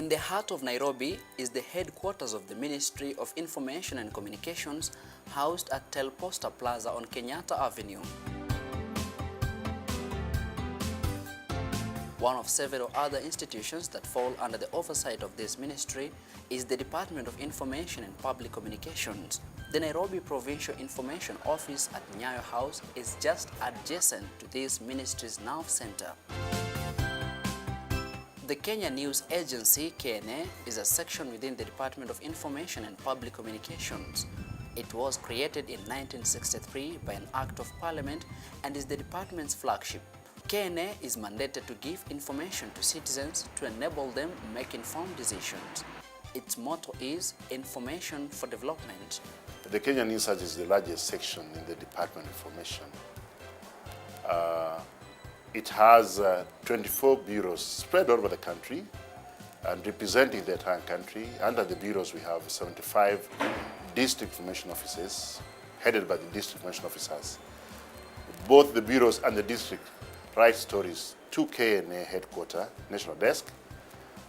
In the heart of Nairobi is the headquarters of the Ministry of Information and Communications, housed at Telposta Plaza on Kenyatta Avenue. One of several other institutions that fall under the oversight of this ministry is the Department of Information and Public Communications. The Nairobi Provincial Information Office at Nyayo House is just adjacent to this ministry's nerve center. The Kenya News Agency, KNA, is a section within the Department of Information and Public Communications. It was created in 1963 by an Act of Parliament and is the department's flagship. KNA is mandated to give information to citizens to enable them make informed decisions. Its motto is Information for Development. The Kenya News Service is the largest section in the Department of Information. It has 24 bureaus spread all over the country and representing the entire country. Under the bureaus, we have 75 district information offices headed by the district information officers. Both the bureaus and the district write stories to KNA headquarters, national desk.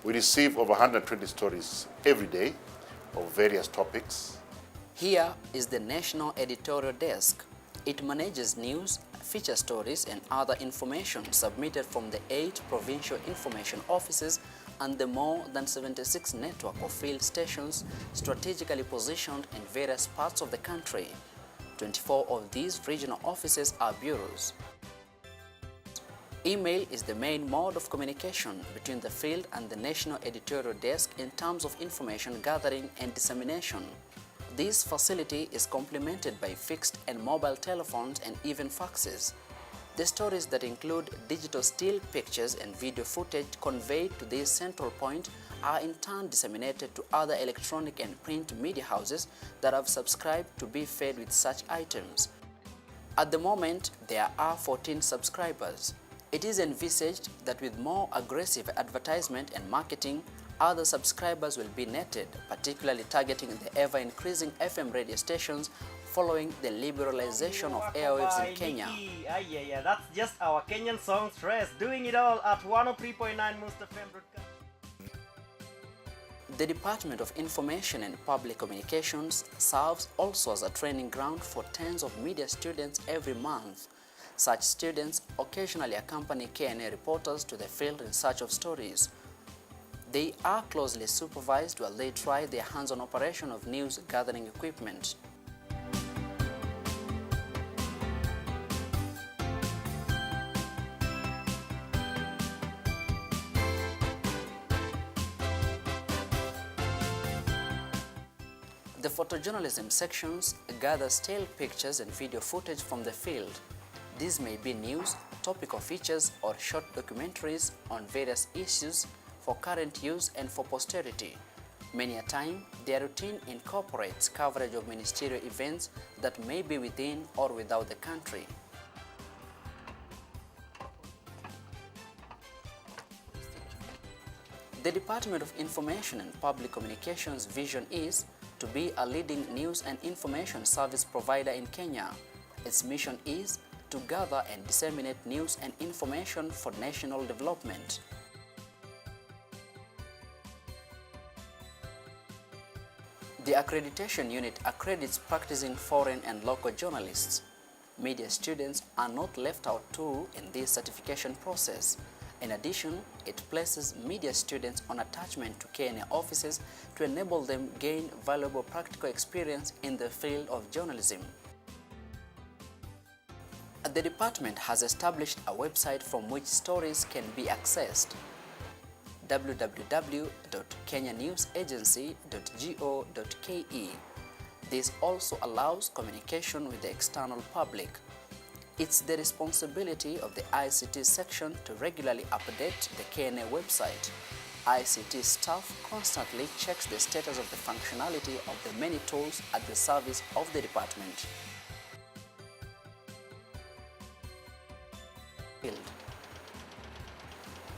We receive over 120 stories every day of various topics. Here is the National Editorial Desk. It manages news, feature stories and other information submitted from the 8 provincial information offices and the more than 76 network of field stations strategically positioned in various parts of the country. 24 of these regional offices are bureaus. Email is the main mode of communication between the field and the National Editorial Desk in terms of information gathering and dissemination. This facility is complemented by fixed and mobile telephones and even faxes. The stories that include digital still pictures and video footage conveyed to this central point are in turn disseminated to other electronic and print media houses that have subscribed to be fed with such items. At the moment, there are 14 subscribers. It is envisaged that with more aggressive advertisement and marketing, other subscribers will be netted, particularly targeting the ever-increasing FM radio stations following the liberalization of airwaves in Kenya. Yeah, that's just our Kenyan songstress doing it all at 103.9 Must FM broadcast. The Department of Information and Public Communications serves also as a training ground for tens of media students every month. Such students occasionally accompany KNA reporters to the field in search of stories. They are closely supervised while they try their hands-on operation of news gathering equipment. The photojournalism sections gather still pictures and video footage from the field. These may be news, topical features, or short documentaries on various issues for current use and for posterity. Many a time, their routine incorporates coverage of ministerial events that may be within or without the country. The Department of Information and Public Communications' vision is to be a leading news and information service provider in Kenya. Its mission is to gather and disseminate news and information for national development. The accreditation unit accredits practicing foreign and local journalists. Media students are not left out too in this certification process. In addition, it places media students on attachment to KNA offices to enable them gain valuable practical experience in the field of journalism. The department has established a website from which stories can be accessed: www.kenyanewsagency.go.ke. This also allows communication with the external public. It's the responsibility of the ICT section to regularly update the KNA website. ICT staff constantly checks the status of the functionality of the many tools at the service of the department.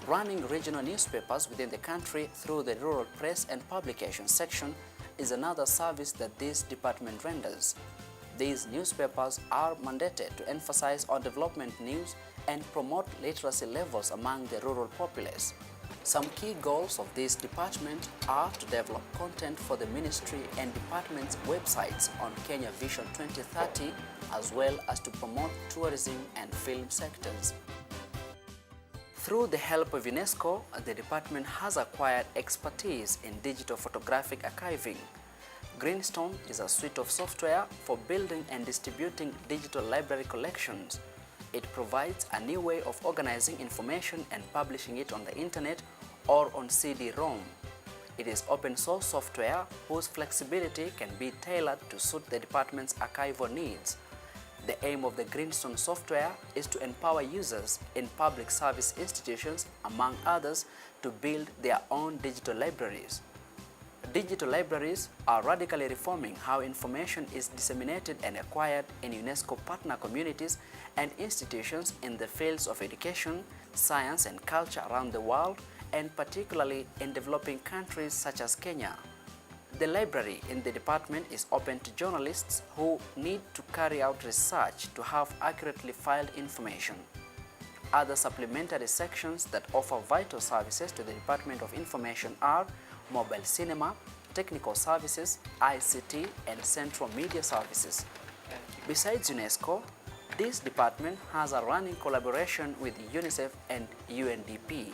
Running regional newspapers within the country through the Rural Press and Publication section is another service that this department renders. These newspapers are mandated to emphasize on development news and promote literacy levels among the rural populace. Some key goals of this department are to develop content for the ministry and department's websites on Kenya Vision 2030, as well as to promote tourism and film sectors. Through the help of UNESCO, the department has acquired expertise in digital photographic archiving. Greenstone is a suite of software for building and distributing digital library collections. It provides a new way of organizing information and publishing it on the internet or on CD-ROM. It is open source software whose flexibility can be tailored to suit the department's archival needs. The aim of the Greenstone software is to empower users in public service institutions, among others, to build their own digital libraries. Digital libraries are radically reforming how information is disseminated and acquired in UNESCO partner communities and institutions in the fields of education, science and culture around the world, and particularly in developing countries such as Kenya. The library in the department is open to journalists who need to carry out research to have accurately filed information. Other supplementary sections that offer vital services to the Department of Information are mobile cinema, technical services, ICT, and central media services. Besides UNESCO, this department has a running collaboration with UNICEF and UNDP.